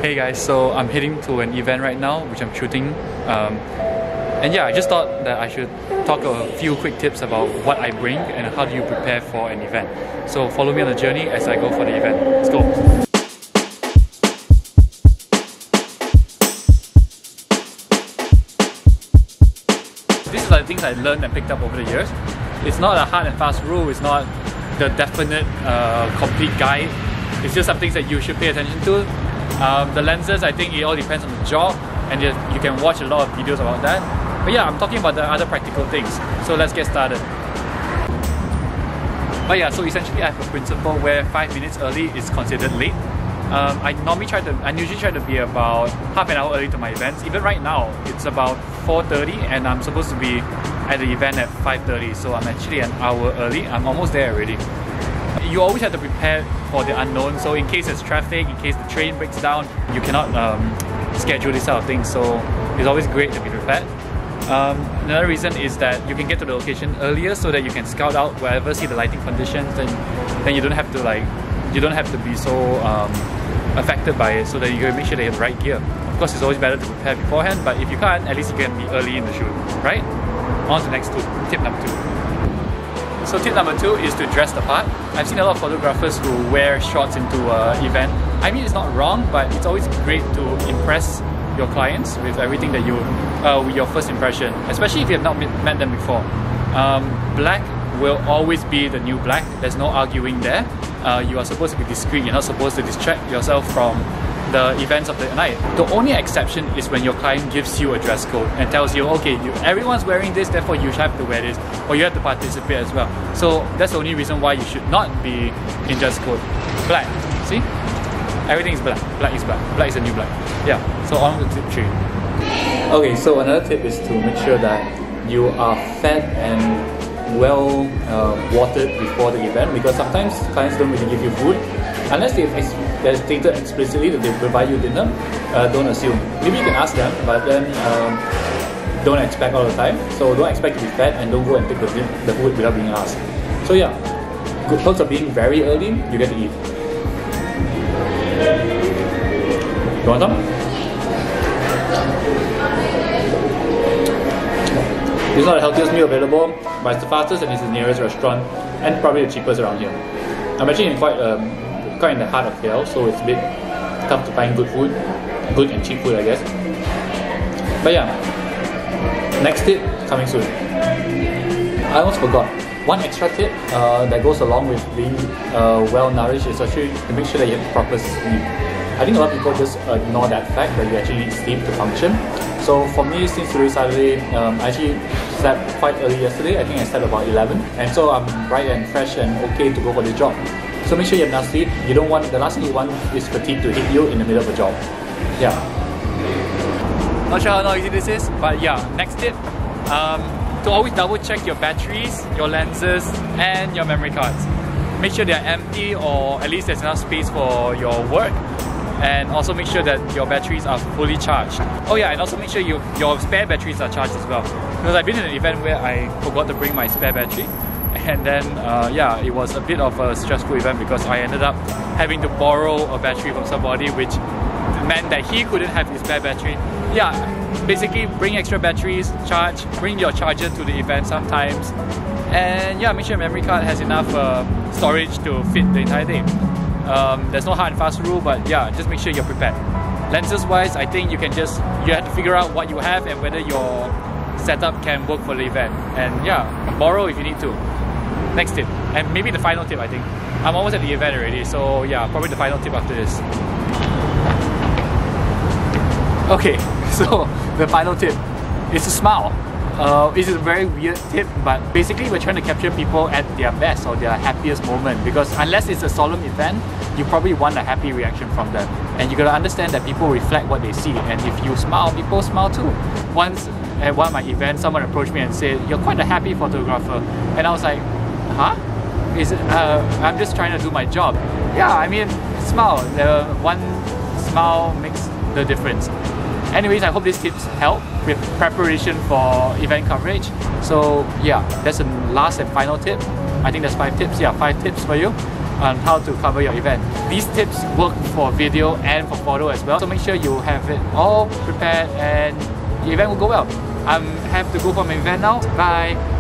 Hey guys, so I'm heading to an event right now which I'm shooting, and yeah, I just thought that I should talk a few quick tips about what I bring and how do you prepare for an event. So follow me on the journey as I go for the event. Let's go! These are the things I learned and picked up over the years. It's not a hard and fast rule, it's not the definite complete guide. It's just some things that you should pay attention to. The lenses, I think it all depends on the job, and you can watch a lot of videos about that. But yeah, I'm talking about the other practical things. So let's get started. But yeah, so essentially I have a principle where 5 minutes early is considered late. I usually try to be about half an hour early to my events. Even right now, it's about 4:30 and I'm supposed to be at the event at 5:30. So I'm actually an hour early. I'm almost there already. You always have to prepare for the unknown. So in case there's traffic, in case the train breaks down, you cannot schedule this sort of thing. So it's always great to be prepared. Another reason is that you can get to the location earlier so that you can scout out wherever, see the lighting conditions, then you don't have to be so affected by it, so that you can make sure that you have the right gear. Of course, it's always better to prepare beforehand, but if you can't, at least you can be early in the shoot, right? On to the next tip number 2. So tip number 2 is to dress the part. I've seen a lot of photographers who wear shorts into an event. I mean, it's not wrong, but it's always great to impress your clients with everything that with your first impression, especially if you have not met them before. Black will always be the new black. There's no arguing there. You are supposed to be discreet. You're not supposed to distract yourself from the events of the night. The only exception is when your client gives you a dress code and tells you, okay, everyone's wearing this, therefore you have to wear this, or you have to participate as well. So that's the only reason why you should not be in dress code. Black, see? Everything is black. Black is black. Black is the new black. Yeah, so on to tip 3. Okay, so another tip is to make sure that you are fed and well watered before the event, because sometimes clients don't really give you food. Unless they've stated explicitly that they provide you dinner, don't assume. Maybe you can ask them, but then don't expect all the time. So don't expect to be fed and don't go and take the food without being asked. So yeah, good perks of being very early, you get to eat. You want some? It's not the healthiest meal available, but it's the fastest and it's the nearest restaurant and probably the cheapest around here. I'm actually in quite in the heart of KL, so it's a bit tough to find good food, good and cheap food, I guess. But yeah, next tip coming soon. I almost forgot. One extra tip that goes along with being well nourished is actually to make sure that you have proper sleep. I think a lot of people just ignore that fact that you actually need sleep to function. So for me, since today's Saturday, I actually slept quite early yesterday. I think I slept about 11, and so I'm bright and fresh and okay to go for the job. So make sure you have enough sleep. You don't want the last thing you want is fatigue to hit you in the middle of a job. Yeah. Not sure how easy this is, but yeah. Next tip: to always double check your batteries, your lenses, and your memory cards. Make sure they're empty, or at least there's enough space for your work. And also make sure that your batteries are fully charged. Oh yeah, and also make sure your spare batteries are charged as well. Because I've been in an event where I forgot to bring my spare battery, and then yeah, it was a bit of a stressful event because I ended up having to borrow a battery from somebody, which meant that he couldn't have his spare battery. Yeah, basically bring extra batteries, bring your charger to the event sometimes, and yeah, make sure your memory card has enough storage to fit the entire day. There's no hard and fast rule, but yeah, just make sure you're prepared. Lenses wise, I think you have to figure out what you have and whether your setup can work for the event. And yeah, borrow if you need to. Next tip, and maybe the final tip, I think. I'm almost at the event already, so yeah, probably the final tip after this. Okay, so the final tip is to smile. This is a very weird tip, but basically we're trying to capture people at their best or their happiest moment, because unless it's a solemn event, you probably want a happy reaction from them. And you gotta understand that people reflect what they see, and if you smile, people smile too. Once at one of my events, someone approached me and said, "You're quite a happy photographer." And I was like, huh? I'm just trying to do my job. Yeah, I mean, smile. One smile makes the difference. Anyways, I hope these tips help with preparation for event coverage. So yeah, that's the last and final tip. I think that's 5 tips. Yeah, 5 tips for you. on how to cover your event. These tips work for video and for photo as well, so make sure you have it all prepared and the event will go well. I have to go for my event now. Bye!